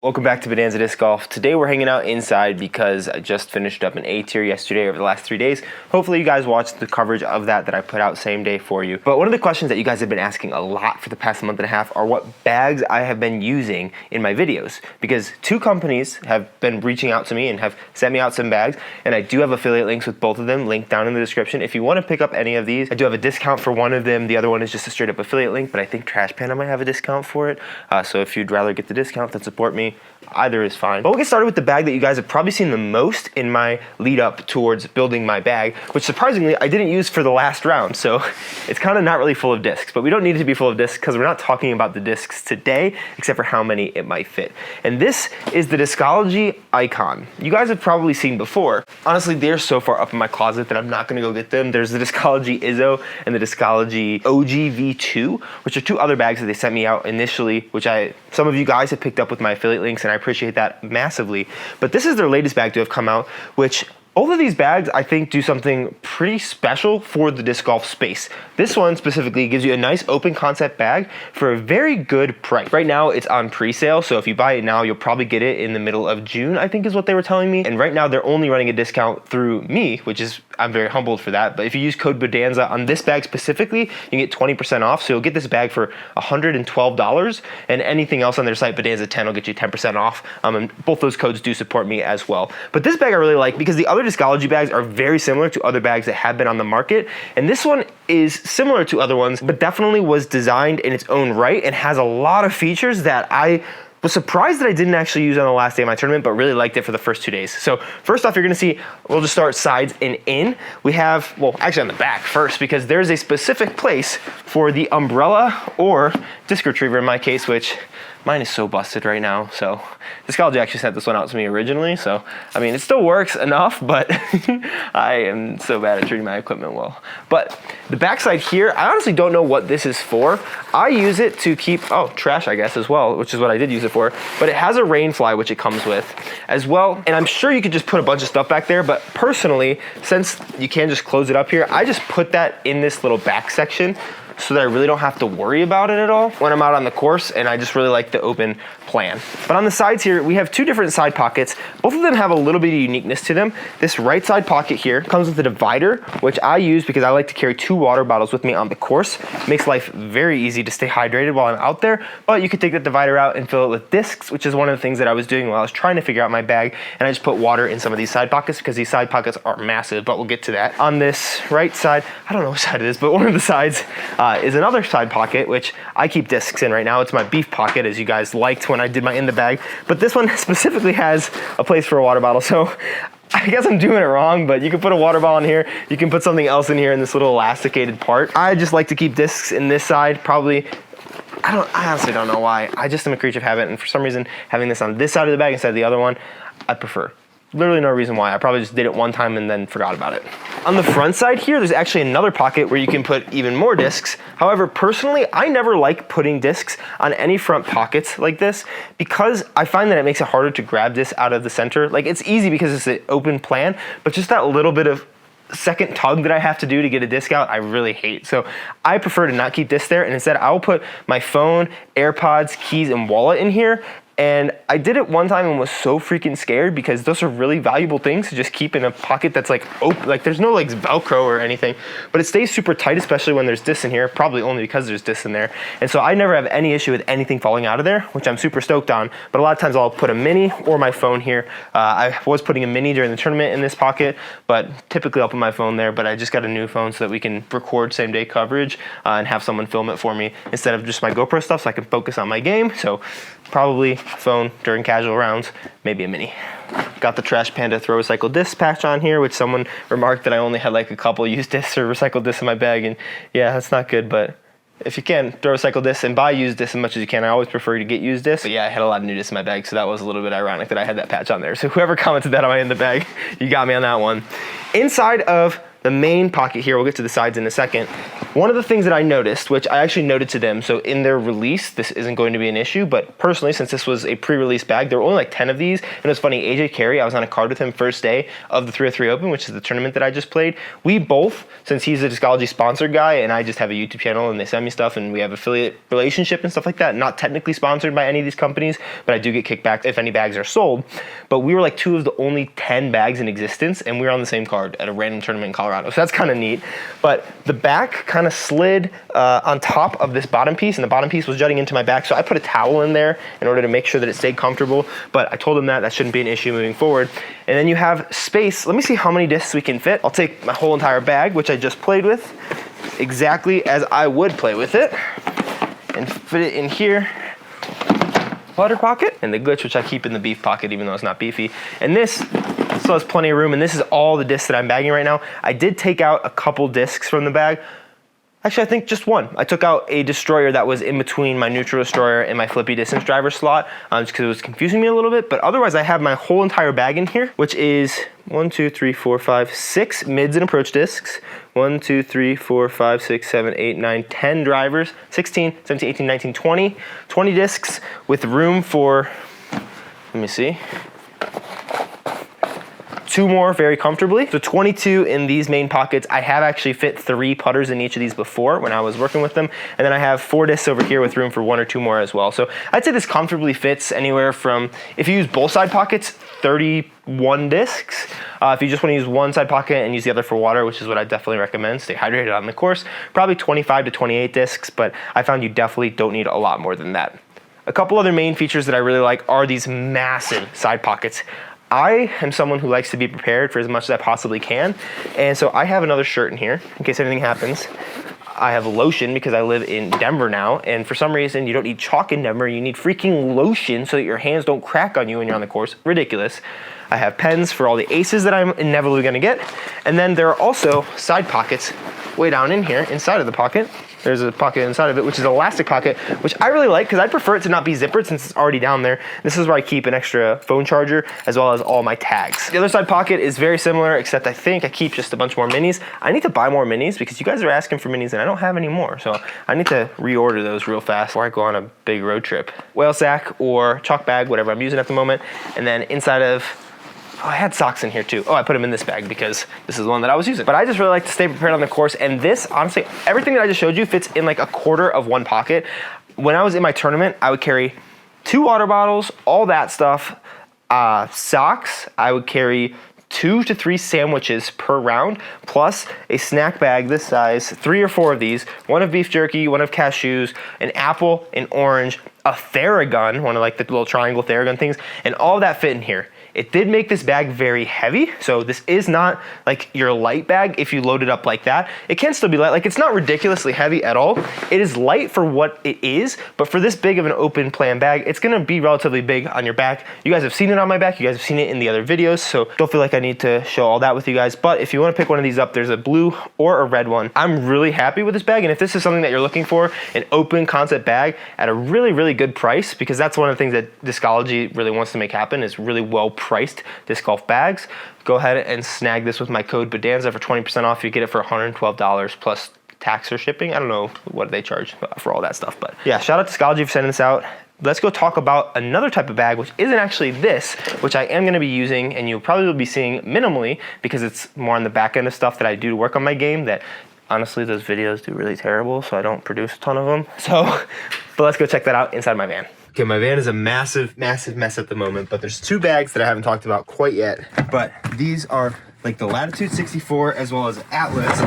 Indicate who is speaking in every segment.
Speaker 1: Welcome back to Bonanza Disc Golf. Today we're hanging out inside because I just finished up an A tier yesterday over the last 3 days. Hopefully you guys watched the coverage of that I put out same day for you. But one of the questions that you guys have been asking a lot for the past month and a half are what bags I have been using in my videos. Because 2 companies have been reaching out to me and have sent me out some bags, and I do have affiliate links with both of them linked down in the description. If you want to pick up any of these, I do have a discount for one of them. The other one is just a straight up affiliate link, but I think Trash Panda might have a discount for it. So if you'd rather get the discount than support me, either is fine. But we'll get started with the bag that you guys have probably seen the most in my lead up towards building my bag, which surprisingly I didn't use for the last round. So it's kind of not really full of discs, but we don't need it to be full of discs because we're not talking about the discs today, except for how many it might fit. And this is the Discology Icon. You guys have probably seen before. Honestly, they're so far up in my closet that I'm not gonna go get them. There's the Discology Izzo and the Discology OG V2, which are 2 other bags that they sent me out initially, which some of you guys have picked up with my affiliate links, and I appreciate that massively. But this is their latest bag to have come out, which both of these bags, I think, do something pretty special for the disc golf space. This one specifically gives you a nice open concept bag for a very good price. Right now, it's on pre-sale, so if you buy it now, you'll probably get it in the middle of June, I think is what they were telling me. And right now, they're only running a discount through me, which is, I'm very humbled for that. But if you use code Bonanza on this bag specifically, you can get 20% off. So you'll get this bag for $112, and anything else on their site, Bonanza 10, will get you 10% off. And both those codes do support me as well. But this bag I really like because the other Discology bags are very similar to other bags that have been on the market, and this one is similar to other ones, but definitely was designed in its own right and has a lot of features that I was surprised that I didn't actually use on the last day of my tournament, but really liked it for the first 2 days. So first off, you're gonna see, we'll just start sides and in. We have, well, actually on the back first, because there's a specific place for the umbrella or disc retriever in my case, which mine is so busted right now. So Discology actually sent this one out to me originally. So, I mean, it still works enough, but I am so bad at treating my equipment well. But the backside here, I honestly don't know what this is for. I use it to keep, trash, I guess, as well, which is what I did use it for. But it has a rain fly, which it comes with as well. And I'm sure you could just put a bunch of stuff back there. But personally, since you can just close it up here, I just put that in this little back section so that I really don't have to worry about it at all when I'm out on the course, and I just really like the open plan. But on the sides here, we have 2 different side pockets. Both of them have a little bit of uniqueness to them. This right side pocket here comes with a divider, which I use because I like to carry 2 water bottles with me on the course. Makes life very easy to stay hydrated while I'm out there, but you could take that divider out and fill it with discs, which is one of the things that I was doing while I was trying to figure out my bag, and I just put water in some of these side pockets because these side pockets are massive, but we'll get to that. On this right side, I don't know which side it is, but one of the sides is another side pocket, which I keep discs in right now. It's my beef pocket, as you guys liked when I did my in the bag, but this one specifically has a place for a water bottle. So I guess I'm doing it wrong, but you can put a water bottle in here. You can put something else in here in this little elasticated part. I just like to keep discs in this side, probably. I honestly don't know why. I just am a creature of habit, and for some reason, having this on this side of the bag instead of the other one, I prefer. Literally no reason why. I probably just did it one time and then forgot about it. On the front side here, there's actually another pocket where you can put even more discs. However, personally, I never like putting discs on any front pockets like this because I find that it makes it harder to grab this out of the center. Like, it's easy because it's an open plan, but just that little bit of second tug that I have to do to get a disc out, I really hate. So I prefer to not keep this there, and instead I'll put my phone, AirPods, keys, and wallet in here. And I did it one time and was so freaking scared because those are really valuable things to just keep in a pocket that's like open, like there's no like Velcro or anything, but it stays super tight, especially when there's discs in here, probably only because there's discs in there. And so I never have any issue with anything falling out of there, which I'm super stoked on. But a lot of times I'll put a mini or my phone here. I was putting a mini during the tournament in this pocket, but typically I'll put my phone there. But I just got a new phone so that we can record same day coverage and have someone film it for me instead of just my GoPro stuff, so I can focus on my game. So probably phone during casual rounds, maybe a mini. Got the Trash Panda throw recycled disc patch on here, which someone remarked that I only had like a couple used discs or recycled discs in my bag, and yeah, that's not good, but if you can, throw recycled discs and buy used discs as much as you can. I always prefer to get used discs, but yeah, I had a lot of new discs in my bag, so that was a little bit ironic that I had that patch on there. So whoever commented that on my in the bag, you got me on that one. Inside of the main pocket here, we'll get to the sides in a second. One of the things that I noticed, which I actually noted to them, so in their release, this isn't going to be an issue, but personally, since this was a pre-release bag, there were only like 10 of these, and it was funny, AJ Carey, I was on a card with him first day of the 303 Open, which is the tournament that I just played. We both, since he's a Discology sponsored guy, and I just have a YouTube channel, and they send me stuff, and we have affiliate relationship and stuff like that, not technically sponsored by any of these companies, but I do get kickbacks if any bags are sold. But we were like 2 of the only 10 bags in existence, and we were on the same card at a random tournament in Colorado, so that's kind of neat. But the back kind of slid on top of this bottom piece, and the bottom piece was jutting into my back, so I put a towel in there in order to make sure that it stayed comfortable, but I told them that shouldn't be an issue moving forward. And then you have space. Let me see how many discs we can fit. I'll take my whole entire bag, which I just played with, exactly as I would play with it, and fit it in here. Butter pocket, and the glitch, which I keep in the beef pocket even though it's not beefy. And this still has plenty of room, and this is all the discs that I'm bagging right now. I did take out a couple discs from the bag. Actually, I think just one. I took out a destroyer that was in between my neutral destroyer and my flippy distance driver slot, just because it was confusing me a little bit. But otherwise, I have my whole entire bag in here, which is 1, 2, 3, 4, 5, 6 mids and approach discs. 1, 2, 3, 4, 5, 6, 7, 8, 9, 10 drivers. 16, 17, 18, 19, 20. 20 discs with room for, let me see, 2 more very comfortably. So 22 in these main pockets. I have actually fit 3 putters in each of these before when I was working with them. And then I have 4 discs over here with room for 1 or 2 more as well. So I'd say this comfortably fits anywhere from, if you use both side pockets, 31 discs. If you just want to use one side pocket and use the other for water, which is what I definitely recommend, stay hydrated on the course, probably 25 to 28 discs, but I found you definitely don't need a lot more than that. A couple other main features that I really like are these massive side pockets. I am someone who likes to be prepared for as much as I possibly can, and so I have another shirt in here in case anything happens. I have lotion because I live in Denver now, and for some reason you don't need chalk in Denver, you need freaking lotion so that your hands don't crack on you when you're on the course. Ridiculous. I have pens for all the aces that I'm inevitably gonna get, and then there are also side pockets way down in here inside of the pocket. There's a pocket inside of it, which is an elastic pocket, which I really like because I prefer it to not be zippered since it's already down there. This is where I keep an extra phone charger as well as all my tags. The other side pocket is very similar, except I think I keep just a bunch more minis. I need to buy more minis because you guys are asking for minis and I don't have any more. So I need to reorder those real fast before I go on a big road trip. Whale sack or chalk bag, whatever I'm using at the moment. And then inside of, oh, I had socks in here too. Oh, I put them in this bag because this is the one that I was using. But I just really like to stay prepared on the course. And this, honestly, everything that I just showed you fits in like a quarter of one pocket. When I was in my tournament, I would carry 2 water bottles, all that stuff, socks. I would carry 2 to 3 sandwiches per round, plus a snack bag this size, 3 or 4 of these, 1 of beef jerky, 1 of cashews, an apple, an orange, a Theragun, one of like the little triangle Theragun things, and all of that fit in here. It did make this bag very heavy, so this is not like your light bag if you load it up like that. It can still be light, like it's not ridiculously heavy at all. It is light for what it is, but for this big of an open plan bag, it's gonna be relatively big on your back. You guys have seen it on my back, you guys have seen it in the other videos, so don't feel like I need to show all that with you guys, but if you wanna pick one of these up, there's a blue or a red one. I'm really happy with this bag, and if this is something that you're looking for, an open concept bag at a really, really good price, because that's one of the things that Discology really wants to make happen, is really well priced disc golf bags. Go ahead and snag this with my code Bodanza for 20% off. You get it for $112 plus tax or shipping. I don't know what they charge for all that stuff, but yeah, shout out to Discology for sending this out. Let's go talk about another type of bag, which isn't actually this, which I am gonna be using, and you'll probably be seeing minimally because it's more on the back end of stuff that I do to work on my game that honestly those videos do really terrible, so I don't produce a ton of them. So, but let's go check that out inside my van. Okay, my van is a massive, massive mess at the moment, but there's 2 bags that I haven't talked about quite yet. But these are like the Latitude 64 as well as Atlas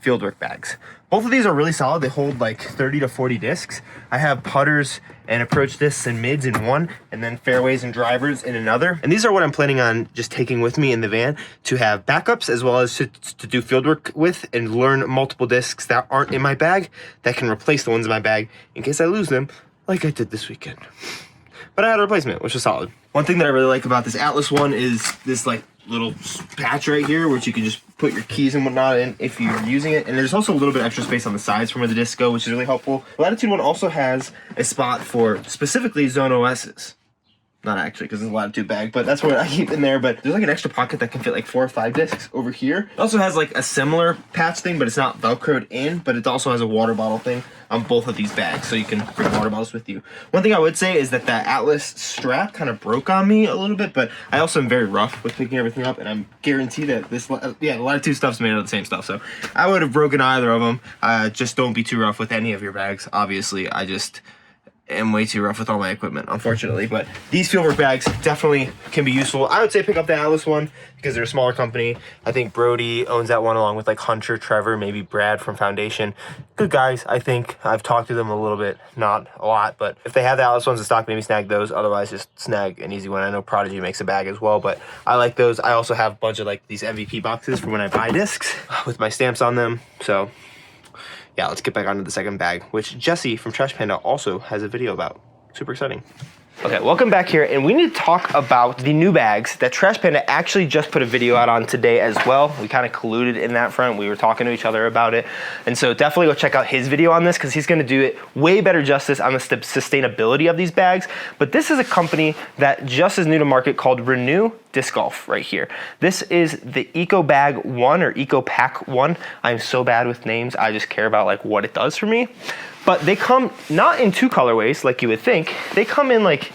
Speaker 1: Fieldwork bags. Both of these are really solid. They hold like 30 to 40 discs. I have putters and approach discs and mids in one, and then fairways and drivers in another. And these are what I'm planning on just taking with me in the van to have backups as well as to do fieldwork with and learn multiple discs that aren't in my bag that can replace the ones in my bag in case I lose them, like I did this weekend. But I had a replacement, which was solid. One thing that I really like about this Atlas one is this like little patch right here, which you can just put your keys and whatnot in if you're using it. And there's also a little bit extra space on the sides from where the discs go, which is really helpful. The Latitude one also has a spot for specifically Zone OSs. Not actually, because there's a Latitude bag, but that's what I keep in there. But there's like an extra pocket that can fit like 4 or 5 discs over here. It also has like a similar patch thing, but it's not Velcroed in, but it also has a water bottle thing on both of these bags, so you can bring water bottles with you. One thing I would say is that Atlas strap kind of broke on me a little bit, but I also am very rough with picking everything up, and I'm guaranteed that this, the Latitude stuff's made out of the same stuff, so I would have broken either of them. Just don't be too rough with any of your bags. Obviously, I just am way too rough with all my equipment, unfortunately, but these Fieldwork bags definitely can be useful. I would say pick up the Atlas one because they're a smaller company. I think Brody owns that one along with like Hunter, Trevor, maybe Brad from Foundation. Good guys, I think. I've talked to them a little bit, not a lot, but if they have the Atlas ones in stock, maybe snag those. Otherwise, just snag an easy one. I know Prodigy makes a bag as well, but I like those. I also have a bunch of like these MVP boxes for when I buy discs with my stamps on them, so yeah, let's get back onto the second bag, which Jesse from Trash Panda also has a video about. Super exciting. Okay, welcome back here, and we need to talk about the new bags that Trash Panda actually just put a video out on today as well. We kind of colluded in that front. We were talking to each other about it, and so definitely go check out his video on this because he's going to do it way better justice on the sustainability of these bags. But this is a company that just is new to market called Renu Disc Golf right here. This is the EcoBag 1 or EcoPack 1. I'm so bad with names. I just care about like what it does for me. But they come not in 2 colorways like you would think. They come in like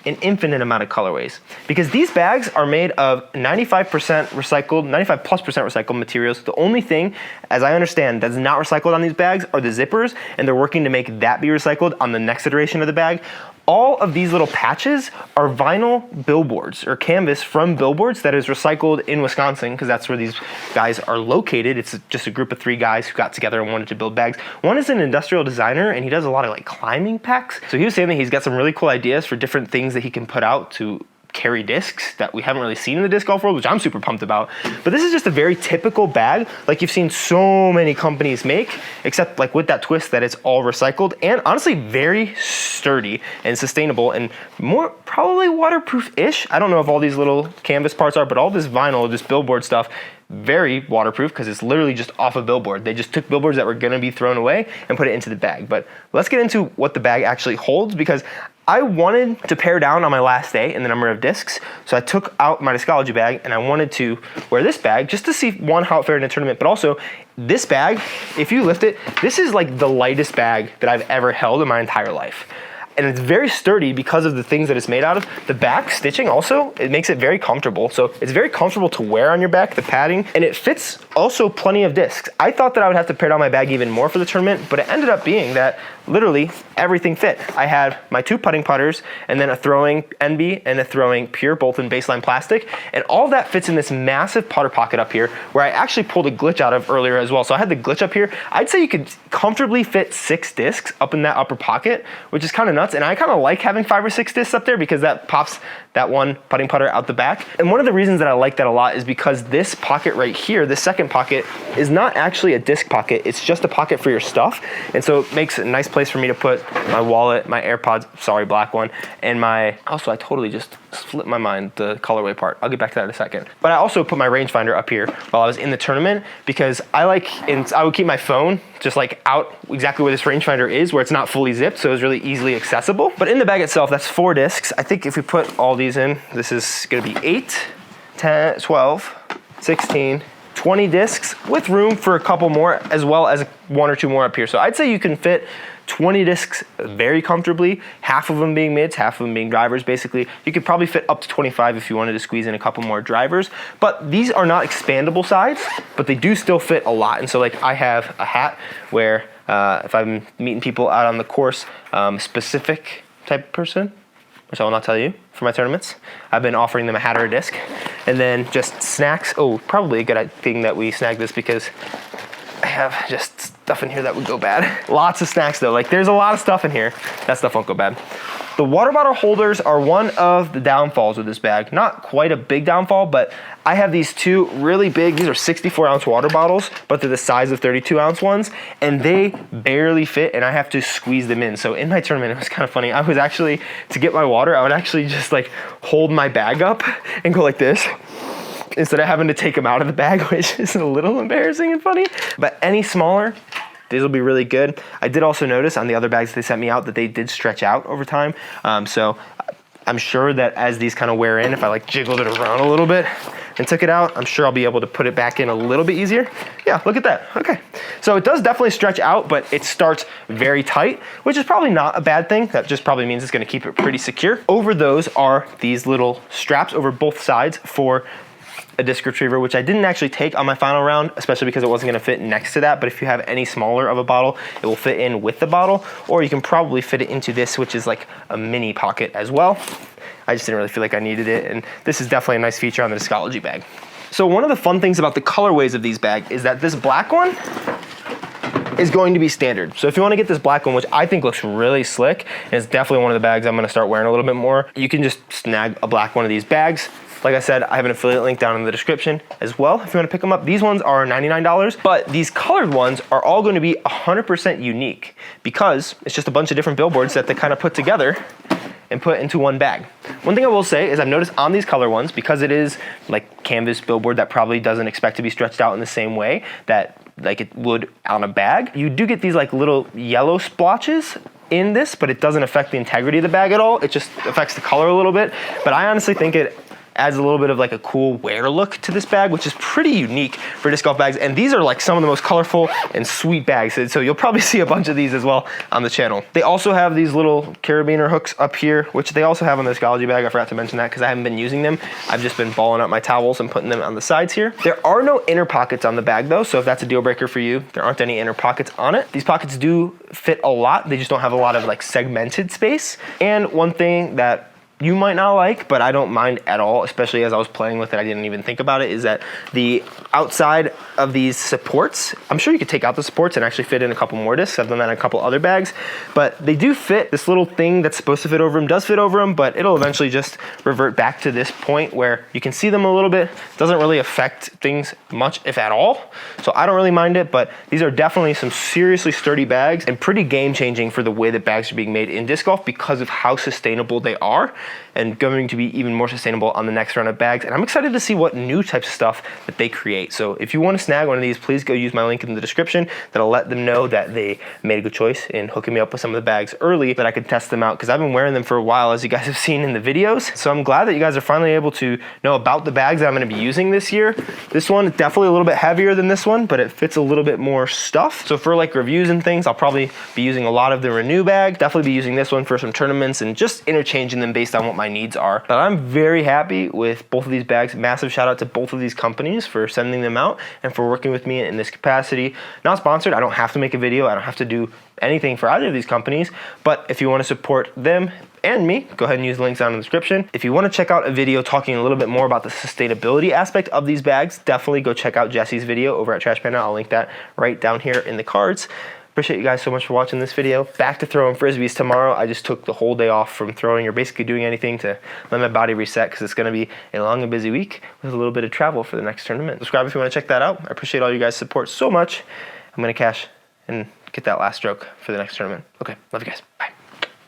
Speaker 1: an infinite amount of colorways because these bags are made of 95% recycled, 95+% recycled materials. The only thing, as I understand, that's not recycled on these bags are the zippers, and they're working to make that be recycled on the next iteration of the bag. All of these little patches are vinyl billboards or canvas from billboards that is recycled in Wisconsin because that's where these guys are located. It's just a group of 3 guys who got together and wanted to build bags. One is an industrial designer and he does a lot of like climbing packs. So he was saying that he's got some really cool ideas for different things that he can put out to carry discs that we haven't really seen in the disc golf world, which I'm super pumped about. But this is just a very typical bag like you've seen so many companies make, except like with that twist that it's all recycled and honestly very sturdy and sustainable and more probably waterproof-ish. I don't know if all these little canvas parts are, but all this vinyl, this billboard stuff, very waterproof because it's literally just off a billboard. They just took billboards that were gonna be thrown away and put it into the bag. But let's get into what the bag actually holds because I wanted to pare down on my last day in the number of discs. So I took out my Discology bag and I wanted to wear this bag just to see one, how it fared in a tournament, but also this bag, if you lift it, this is like the lightest bag that I've ever held in my entire life. And it's very sturdy because of the things that it's made out of. The back stitching also, it makes it very comfortable. So it's very comfortable to wear on your back, the padding, and it fits also plenty of discs. I thought that I would have to pare down my bag even more for the tournament, but it ended up being that literally everything fit. I had my 2 putting putters and then a throwing NB and a throwing pure, both in baseline plastic. And all that fits in this massive putter pocket up here where I actually pulled a glitch out of earlier as well. So I had the glitch up here. I'd say you could comfortably fit 6 discs up in that upper pocket, which is kind of nuts. And I kind of like having 5 or 6 discs up there because that pops that one putting putter out the back. And one of the reasons that I like that a lot is because this pocket right here, this second pocket, is not actually a disc pocket. It's just a pocket for your stuff. And so it makes a nice place for me to put my wallet, my AirPods, sorry, black one, and my, also I totally just slipped my mind, the colorway part. I'll get back to that in a second. But I also put my rangefinder up here while I was in the tournament because I would keep my phone just like out exactly where this rangefinder is, where it's not fully zipped, so it's really easily accessible. But in the bag itself, that's 4 discs. I think if we put all these in, this is gonna be 8, 10, 12, 16, 20 discs with room for a couple more, as well as 1 or 2 more up here. So I'd say you can fit 20 discs very comfortably, half of them being mids, half of them being drivers. Basically, you could probably fit up to 25 if you wanted to squeeze in a couple more drivers. But these are not expandable sides, but they do still fit a lot. And so like I have a hat where if I'm meeting people out on the course, specific type of person, which I will not tell you, for my tournaments, I've been offering them a hat or a disc. And then just snacks. Oh, probably a good thing that we snagged this because I have just stuff in here that would go bad. Lots of snacks though, like there's a lot of stuff in here. That stuff won't go bad. The water bottle holders are one of the downfalls of this bag. Not quite a big downfall, but I have these 2 really big, these are 64-ounce water bottles, but they're the size of 32-ounce ones, and they barely fit, and I have to squeeze them in. So in my tournament, it was kind of funny. I was actually, to get my water, I would actually just like hold my bag up and go like this, instead of having to take them out of the bag, which is a little embarrassing and funny. But any smaller, these will be really good. I did also notice on the other bags they sent me out that they did stretch out over time. So I'm sure that as these kind of wear in, if I like jiggled it around a little bit and took it out, I'm sure I'll be able to put it back in a little bit easier. Yeah, look at that. Okay. So it does definitely stretch out, but it starts very tight, which is probably not a bad thing. That just probably means it's gonna keep it pretty secure. Over those are these little straps over both sides for a disc retriever, which I didn't actually take on my final round, especially because it wasn't gonna fit next to that. But if you have any smaller of a bottle, it will fit in with the bottle, or you can probably fit it into this, which is like a mini pocket as well. I just didn't really feel like I needed it, and this is definitely a nice feature on the Discology bag. So one of the fun things about the colorways of these bags is that this black one is going to be standard. So if you want to get this black one, which I think looks really slick, and it's definitely one of the bags I'm going to start wearing a little bit more, you can just snag a black one of these bags. Like I said, I have an affiliate link down in the description as well if you want to pick them up. These ones are $99, but these colored ones are all going to be 100% unique because it's just a bunch of different billboards that they kind of put together and put into one bag. One thing I will say is I've noticed on these color ones, because it is like canvas billboard that probably doesn't expect to be stretched out in the same way that like it would on a bag, you do get these like little yellow splotches in this, but it doesn't affect the integrity of the bag at all. It just affects the color a little bit. But I honestly think it adds a little bit of like a cool wear look to this bag, which is pretty unique for disc golf bags. And these are like some of the most colorful and sweet bags. So you'll probably see a bunch of these as well on the channel. They also have these little carabiner hooks up here, which they also have on the Discology bag. I forgot to mention that because I haven't been using them. I've just been balling up my towels and putting them on the sides here. There are no inner pockets on the bag though. So if that's a deal breaker for you, there aren't any inner pockets on it. These pockets do fit a lot. They just don't have a lot of like segmented space. And one thing that you might not like, but I don't mind at all, especially as I was playing with it, I didn't even think about it, is that the outside of these supports, I'm sure you could take out the supports and actually fit in a couple more discs. I've done that in a couple other bags, but they do fit. This little thing that's supposed to fit over them does fit over them, but it'll eventually just revert back to this point where you can see them a little bit. It doesn't really affect things much, if at all. So I don't really mind it, but these are definitely some seriously sturdy bags and pretty game changing for the way that bags are being made in disc golf because of how sustainable they are, and going to be even more sustainable on the next round of bags. And I'm excited to see what new types of stuff that they create. So if you want to snag one of these, please go use my link in the description. That'll let them know that they made a good choice in hooking me up with some of the bags early that I could test them out, because I've been wearing them for a while, as you guys have seen in the videos. So I'm glad that you guys are finally able to know about the bags that I'm going to be using this year. This one is definitely a little bit heavier than this one, but it fits a little bit more stuff. So for like reviews and things, I'll probably be using a lot of the Renu bag. Definitely be using this one for some tournaments and just interchanging them based on what my needs are. But I'm very happy with both of these bags. Massive shout out to both of these companies for sending them out and for working with me in this capacity. Not sponsored. I don't have to make a video. I don't have to do anything for either of these companies. But if you want to support them and me, go ahead and use the links down in the description. If you want to check out a video talking a little bit more about the sustainability aspect of these bags, definitely go check out Jesse's video over at Trash Panda. I'll link that right down here in the cards. Appreciate you guys so much for watching this video. Back to throwing frisbees tomorrow. I just took the whole day off from throwing or basically doing anything to let my body reset, because it's going to be a long and busy week with a little bit of travel for the next tournament. Subscribe if you want to check that out. I appreciate all you guys' support so much. I'm going to cash and get that last stroke for the next tournament. Okay, love you guys. Bye.